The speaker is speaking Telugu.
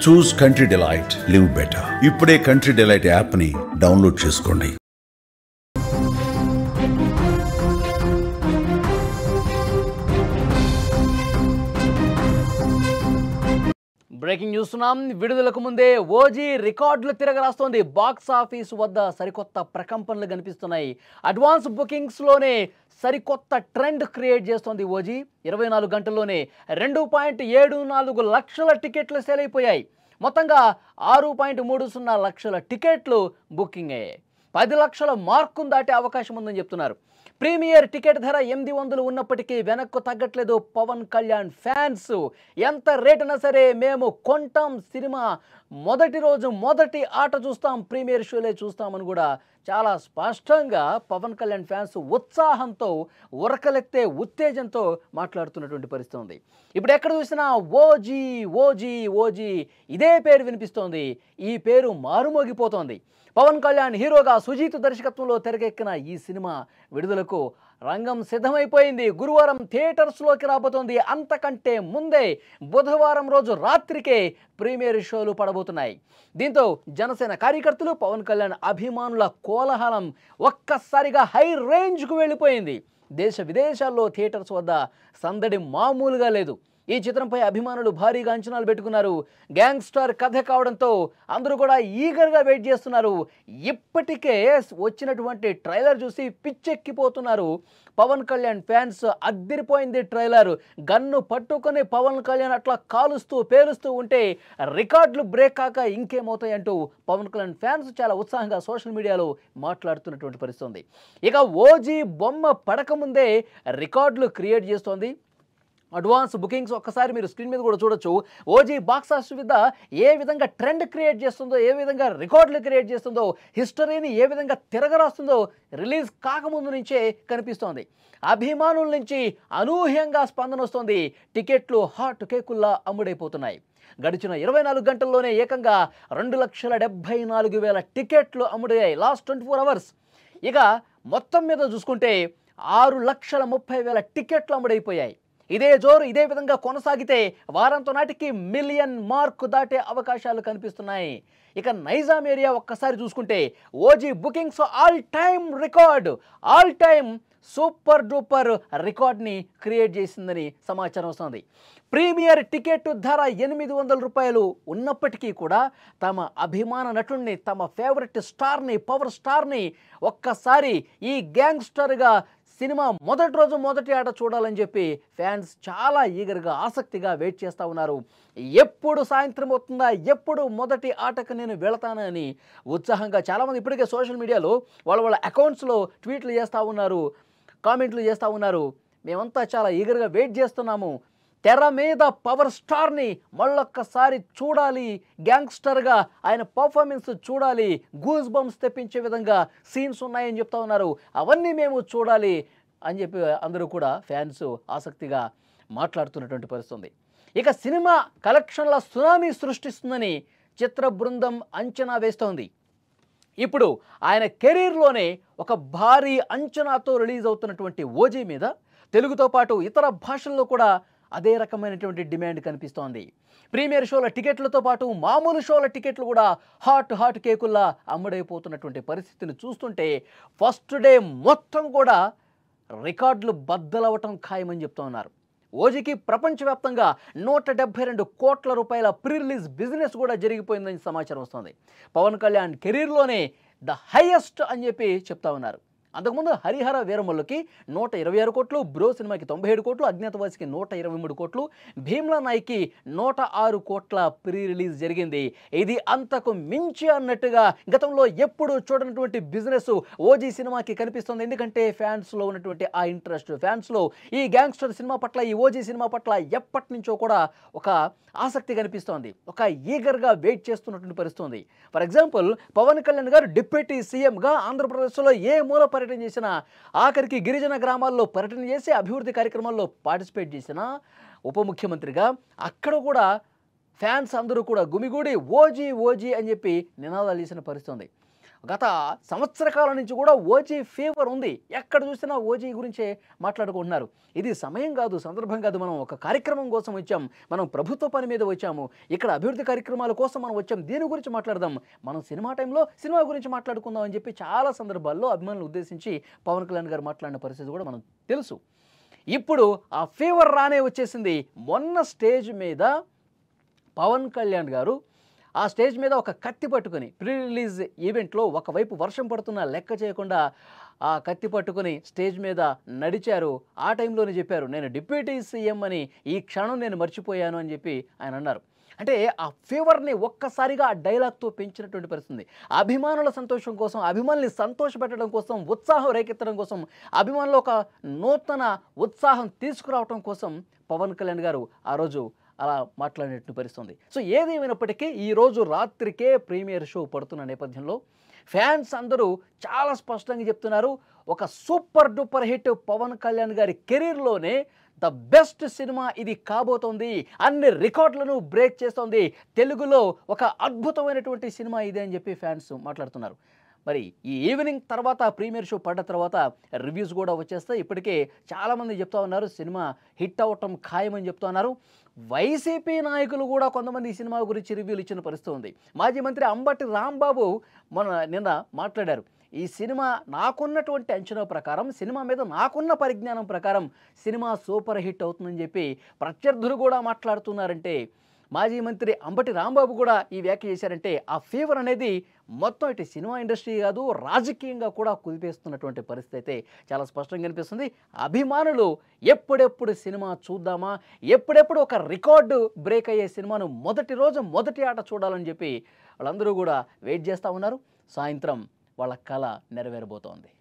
చూస్ కంట్రీ డిలైట్, లివ్ బెటర్. ఇప్పుడే కంట్రీ డిలైట్ యాప్ ని డౌన్లోడ్ చేసుకోండి. బ్రేకింగ్ న్యూస్ ఉన్నాం. విడుదలకు ముందే ఓజీ రికార్డులు తిరగరాస్తోంది. బాక్స్ ఆఫీస్ వద్ద సరికొత్త ప్రకంపనలు కనిపిస్తున్నాయి. అడ్వాన్స్ బుకింగ్స్లోనే సరికొత్త ట్రెండ్ క్రియేట్ చేస్తోంది ఓజీ. 24 గంటల్లోనే 2.74 లక్షల టికెట్లు సేల్ అయిపోయాయి. మొత్తంగా 6.30 లక్షల టికెట్లు బుకింగ్ అయ్యాయి. 10 లక్షల మార్కును దాటే అవకాశం ఉందని చెప్తున్నారు. ప్రీమియర్ టికెట్ ధర 800 ఉన్నప్పటికీ వెనక్కు తగ్గట్లేదు పవన్ కళ్యాణ్ ఫ్యాన్స్. ఎంత రేటునా సరే మేము కొంటాం, సినిమా మొదటి రోజు మొదటి ఆట చూస్తాం, ప్రీమియర్ షోలే చూస్తామని కూడా చాలా స్పష్టంగా పవన్ కళ్యాణ్ ఫ్యాన్స్ ఉత్సాహంతో ఉరకలెత్తే ఉత్తేజంతో మాట్లాడుతున్నటువంటి పరిస్థితి ఉంది. ఇప్పుడు ఎక్కడ చూసినా ఓజీ ఓజీ ఓజీ ఇదే పేరు వినిపిస్తోంది. ఈ పేరు మారుమోగిపోతోంది. పవన్ కళ్యాణ్ హీరోగా సుజీత్ దర్శకత్వంలో తెరకెక్కిన ఈ సినిమా విడుదలకు రంగం సిద్ధమైపోయింది. గురువారం థియేటర్స్లోకి రాబోతోంది. అంతకంటే ముందే బుధవారం రోజు రాత్రికే ప్రీమియర్ షోలు పడబోతున్నాయి. దీంతో జనసేన కార్యకర్తలు, పవన్ కళ్యాణ్ అభిమానుల కోలాహలం ఒక్కసారిగా హై రేంజ్కు వెళ్ళిపోయింది. దేశ విదేశాల్లో థియేటర్స్ వద్ద సందడి మామూలుగా లేదు. ఈ చిత్రంపై అభిమానులు భారీగా అంచనాలు పెట్టుకున్నారు. గ్యాంగ్స్టర్ కథ కావడంతో అందరూ కూడా ఈగర్గా వెయిట్ చేస్తున్నారు. ఇప్పటికే వచ్చినటువంటి ట్రైలర్ చూసి పిచ్చెక్కిపోతున్నారు పవన్ కళ్యాణ్ ఫ్యాన్స్. అద్దిరిపోయింది ట్రైలర్. గన్ను పట్టుకొని పవన్ కళ్యాణ్ అట్లా కాలుస్తూ పేలుస్తూ ఉంటే రికార్డులు బ్రేక్ కాక ఇంకేమవుతాయంటూ పవన్ కళ్యాణ్ ఫ్యాన్స్ చాలా ఉత్సాహంగా సోషల్ మీడియాలో మాట్లాడుతున్నటువంటి పరిస్థితి ఉంది. ఇక ఓజీ బొమ్మ పడకముందే రికార్డులు క్రియేట్ చేస్తోంది. అడ్వాన్స్ బుకింగ్స్ ఒక్కసారి మీరు స్క్రీన్ మీద కూడా చూడొచ్చు. ఓజీ బాక్స్ ఆఫీస్ మీద ఏ విధంగా ట్రెండ్ క్రియేట్ చేస్తుందో, ఏ విధంగా రికార్డులు క్రియేట్ చేస్తుందో, హిస్టరీని ఏ విధంగా తిరగరాస్తుందో రిలీజ్ కాకముందు నుంచే కనిపిస్తోంది. అభిమానుల నుంచి అనూహ్యంగా స్పందన వస్తుంది. టికెట్లు హాట్ కేకుల్లా అమ్ముడైపోతున్నాయి. గడిచిన 24 గంటల్లోనే ఏకంగా 2,74,000 టికెట్లు అమ్ముడయ్యాయి లాస్ట్ 24 అవర్స్. ఇక మొత్తం మీద చూసుకుంటే 6,30,000 టికెట్లు అమ్ముడైపోయాయి. ఇదే జోరు ఇదే విధంగా కొనసాగితే వారంతో నాటికి 1 మిలియన్ మార్కు దాటే అవకాశాలు కనిపిస్తున్నాయి. ఇక నైజాం ఏరియా ఒక్కసారి చూసుకుంటే OG bookings all time record, all time super duper రికార్డ్ని క్రియేట్ చేసిందని సమాచారం వస్తుంది. ప్రీమియర్ టికెట్ ధర 800 రూపాయలు ఉన్నప్పటికీ కూడా తమ అభిమాన నటుడిని, తమ ఫేవరెట్ స్టార్ని, పవర్ స్టార్ని ఒక్కసారి ఈ గ్యాంగ్స్టర్గా సినిమా మొదటి రోజు మొదటి ఆట చూడాలని చెప్పి ఫ్యాన్స్ చాలా ఈగర్గా ఆసక్తిగా వెయిట్ చేస్తూ ఉన్నారు. ఎప్పుడు సాయంత్రం అవుతుందా, ఎప్పుడు మొదటి ఆటకు నేను వెళతానని ఉత్సాహంగా చాలామంది ఇప్పటికే సోషల్ మీడియాలో వాళ్ళ అకౌంట్స్లో ట్వీట్లు చేస్తూ ఉన్నారు, కామెంట్లు చేస్తూ ఉన్నారు. మేమంతా చాలా ఈగర్గా వెయిట్ చేస్తున్నాము. తెర మీద పవర్ స్టార్ని మళ్ళొక్కసారి చూడాలి, గ్యాంగ్స్టర్గా ఆయన పర్ఫార్మెన్స్ చూడాలి, గూస్ బంప్స్ తెప్పించే విధంగా సీన్స్ ఉన్నాయని చెప్తా ఉన్నారు. అవన్నీ మేము చూడాలి అని చెప్పి అందరూ కూడా ఫ్యాన్స్ ఆసక్తిగా మాట్లాడుతున్నటువంటి పరిస్థితి. ఇక సినిమా కలెక్షన్ల సునామీ సృష్టిస్తుందని చిత్ర బృందం అంచనా వేస్తోంది. ఇప్పుడు ఆయన కెరీర్లోనే ఒక భారీ అంచనాతో రిలీజ్ అవుతున్నటువంటి ఓజీ మీద తెలుగుతో పాటు ఇతర భాషల్లో కూడా అదే రకమైనటువంటి డిమాండ్ కనిపిస్తోంది. ప్రీమియర్ షోల టికెట్లతో పాటు మామూలు షోల టికెట్లు కూడా హాట్ కేకుల్లా అమ్ముడైపోతున్నటువంటి పరిస్థితిని చూస్తుంటే ఫస్ట్ డే మొత్తం కూడా రికార్డులు బద్దలవటం ఖాయమని చెప్తూ ఉన్నారు. ఓజీకి ప్రపంచవ్యాప్తంగా 172 కోట్ల రూపాయల ప్రీ రిలీజ్ బిజినెస్ కూడా జరిగిపోయిందని సమాచారం వస్తుంది. పవన్ కళ్యాణ్ కెరీర్లోనే ద హైయెస్ట్ అని చెప్పి చెప్తా ఉన్నారు. అంతకుముందు హరిహర వీరమల్లుకి 126 కోట్లు, బ్రో సినిమాకి 97 కోట్లు, అజ్ఞాతవాసికి 123 కోట్లు, భీమ్లా నాయ్కి 106 కోట్ల ప్రీ రిలీజ్ జరిగింది. ఇది అంతకు మించి అన్నట్టుగా గతంలో ఎప్పుడు చూడనటువంటి బిజినెస్ ఓజీ సినిమాకి కనిపిస్తుంది. ఎందుకంటే ఫ్యాన్స్లో ఉన్నటువంటి ఆ ఇంట్రెస్ట్, ఫ్యాన్స్లో ఈ గ్యాంగ్స్టర్ సినిమా పట్ల, ఈ ఓజీ సినిమా పట్ల ఎప్పటి నుంచో కూడా ఒక ఆసక్తి కనిపిస్తోంది. ఒక ఈగర్గా వెయిట్ చేస్తున్నటువంటి పరిస్థితి. ఫర్ ఎగ్జాంపుల్ పవన్ కళ్యాణ్ గారు డిప్యూటీ సీఎంగా ఆంధ్రప్రదేశ్లో ఏ మూల పర్యటన చేసినా, ఆఖరికి గిరిజన గ్రామాల్లో పర్యటన చేసి అభివృద్ధి కార్యక్రమాల్లో పార్టిసిపేట్ చేసిన ఉప ముఖ్యమంత్రిగా అక్కడ కూడా ఫ్యాన్స్ అందరూ కూడా గుమిగూడి ఓజీ ఓజీ అని చెప్పి నినాదాలు చేసిన పరిస్థితి ఉంది. గత సంవత్సర కాలం నుంచి కూడా ఓజీ ఫీవర్ ఉంది. ఎక్కడ చూసినా ఓజీ గురించే మాట్లాడుకుంటున్నారు. ఇది సమయం కాదు, సందర్భం కాదు. మనం ఒక కార్యక్రమం కోసం వచ్చాం, మనం ప్రభుత్వ పని మీద వచ్చాము, ఇక్కడ అభివృద్ధి కార్యక్రమాల కోసం మనం వచ్చాం, దీని గురించి మాట్లాడదాం, మనం సినిమా టైంలో సినిమా గురించి మాట్లాడుకుందాం అని చెప్పి చాలా సందర్భాల్లో అభిమానులు ఉద్దేశించి పవన్ కళ్యాణ్ గారు మాట్లాడిన పరిస్థితి కూడా మనకు తెలుసు. ఇప్పుడు ఆ ఫీవర్ రానే వచ్చేసింది. మొన్న స్టేజ్ మీద పవన్ కళ్యాణ్ గారు ఆ స్టేజ్ మీద ఒక కత్తి పట్టుకొని ప్రీ రిలీజ్ ఈవెంట్లో ఒకవైపు వర్షం పడుతున్నా లెక్క చేయకుండా ఆ కత్తి పట్టుకొని స్టేజ్ మీద నడిచారు. ఆ టైంలోనే చెప్పారు, నేను డిప్యూటీ సీఎం అని ఈ క్షణం నేను మర్చిపోయాను అని చెప్పి ఆయన అన్నారు. అంటే ఆ ఫీవర్ని ఒక్కసారిగా ఆ డైలాగ్తో పెంచినటువంటి పరిస్థితి. అభిమానుల సంతోషం కోసం, అభిమానుల్ని సంతోషపెట్టడం కోసం, ఉత్సాహం రేకెత్తడం కోసం, అభిమానులు ఒక నూతన ఉత్సాహం తీసుకురావడం కోసం పవన్ కళ్యాణ్ గారు ఆ రోజు అలా మాట్లాడినట్టు పరిస్థితుంది. సో ఏదేమైనప్పటికీ ఈరోజు రాత్రికే ప్రీమియర్ షో పడుతున్న నేపథ్యంలో ఫ్యాన్స్ అందరూ చాలా స్పష్టంగా చెప్తున్నారు, ఒక super duper hit Pawan Kalyan గారి కెరీర్లోనే ద బెస్ట్ సినిమా ఇది కాబోతోంది, అన్ని రికార్డులను బ్రేక్ చేస్తోంది, తెలుగులో ఒక అద్భుతమైనటువంటి సినిమా ఇది అని చెప్పి ఫ్యాన్స్ మాట్లాడుతున్నారు. మరి ఈ ఈవినింగ్ తర్వాత ప్రీమియర్ షో పడ్డ తర్వాత రివ్యూస్ కూడా వచ్చేస్తాయి. ఇప్పటికే చాలామంది చెప్తా ఉన్నారు సినిమా హిట్ అవ్వటం ఖాయమని చెప్తా ఉన్నారు. వైసీపీ నాయకులు కూడా కొంతమంది ఈ సినిమా గురించి రివ్యూలు ఇచ్చిన పరిస్థితి ఉంది. మాజీ మంత్రి అంబటి రాంబాబు నిన్న మాట్లాడారు, ఈ సినిమా నాకున్నటువంటి అంచనా ప్రకారం, సినిమా మీద నాకున్న పరిజ్ఞానం ప్రకారం సినిమా సూపర్ హిట్ అవుతుందని చెప్పి ప్రత్యర్థులు కూడా మాట్లాడుతున్నారంటే, మాజీ మంత్రి అంబటి రాంబాబు కూడా ఈ వ్యాఖ్య చేశారంటే ఆ ఫీవర్ అనేది మొత్తం ఇటు సినిమా ఇండస్ట్రీ కాదు, రాజకీయంగా కూడా కుదిపేస్తున్నటువంటి పరిస్థితి అయితే చాలా స్పష్టంగా కనిపిస్తుంది. అభిమానులు ఎప్పుడెప్పుడు సినిమా చూద్దామా, ఎప్పుడెప్పుడు ఒక రికార్డు బ్రేక్ అయ్యే సినిమాను మొదటి రోజు మొదటి ఆట చూడాలని చెప్పి వాళ్ళందరూ కూడా వెయిట్ చేస్తూ ఉన్నారు. సాయంత్రం వాళ్ళ కళ నెరవేరబోతోంది.